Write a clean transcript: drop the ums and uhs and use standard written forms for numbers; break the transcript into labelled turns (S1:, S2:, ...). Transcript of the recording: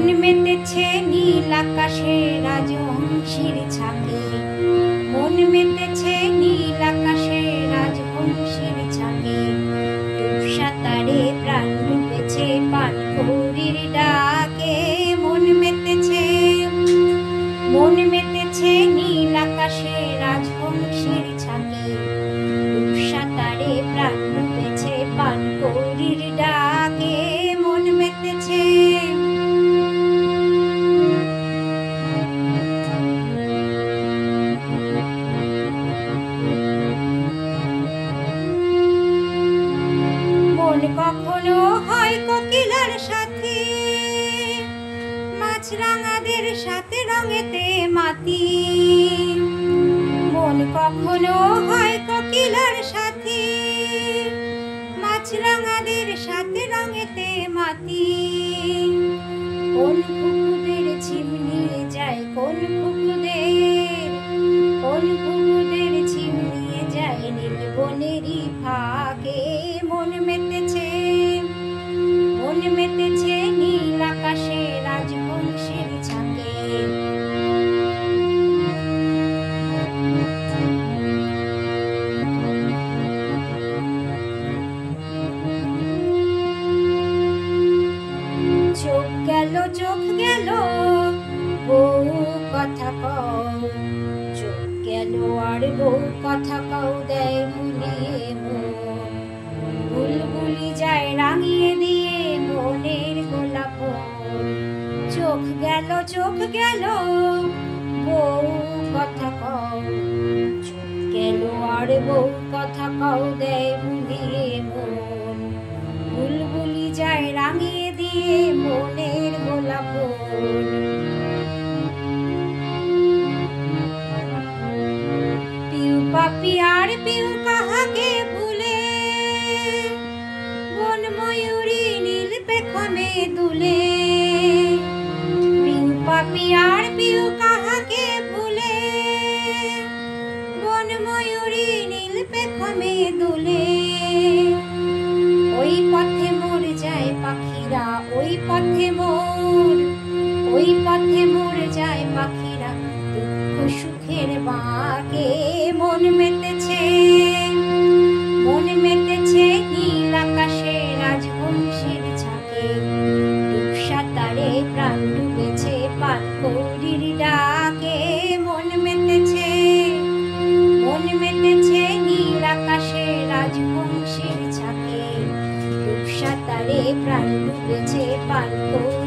S1: মন মেতেছে নীল আকাশে রাজহংসীর ছাকে, মন মেতেছে নীল আকাশে রাজহংসীর ছাকে। ডুব সাঁতারে প্রাণ ডুবেছে পানকৌড়ির ডাকে, মন মেতেছে নীল আকাশে রাজহংসীর ছাকে। ডুব সাঁতারে প্রাণ ডুবেছে পানকৌড়ির ডাকে, মন মেতেছে। মন কখনো হয় কোকিলার সাথী, মাছরাঙাদের সাথে রঙেতে মাতি। মন কখনো হয় কোকিলার সাথী, মাছরাঙাদের সাথে রঙেতে মাতি। কোন কুকুদের ছিপ নিয়ে যায়, কোন কুকুদের ছিপ নিয়ে যায় নীল বনেরই ফাঁকে। মন মেতেছে নীল আকাশে রাজহংসীর ছাকে। চোখ গেল বউ কথা কও, চোখ গেল আর বউ কথা কও দেয় ভুলিয়ে মন। বুলবুলি যায় রাঙিয়ে দিয়ে মনের গোলাপ। চোখ গেল বউ কথা কও, চোখ গেল আর বউ কথা কও দেয় ভুলিয়ে মন। বুলবুলি যায় রাঙিয়ে দিয়ে মনের গোলাপ। পিউ পাপি আর পিউ কাহাকে ভুলে, বন ময়ূরী নীল পেখমে দুলে। পিউ পাপি আর পিউ কাহাকে ভুলে, বন ময়ূরী নীল পেখমে দুলে। ওই পথে মোর যায় পাখিরা, ওই পথে মোর যায় পাখিরা দুঃখ সুখের বাঁকে। মন মেতেছে নীল আকাশে রাজহংসীর ছাকে। ডুব সাঁতারে প্রাণ ডুবেছে পানকৌড়ির ডাকে। মন মেতেছে নীল আকাশে রাজহংসীর ছাকে। ডুব সাঁতারে প্রাণ ডুবেছে পানকৌড়ির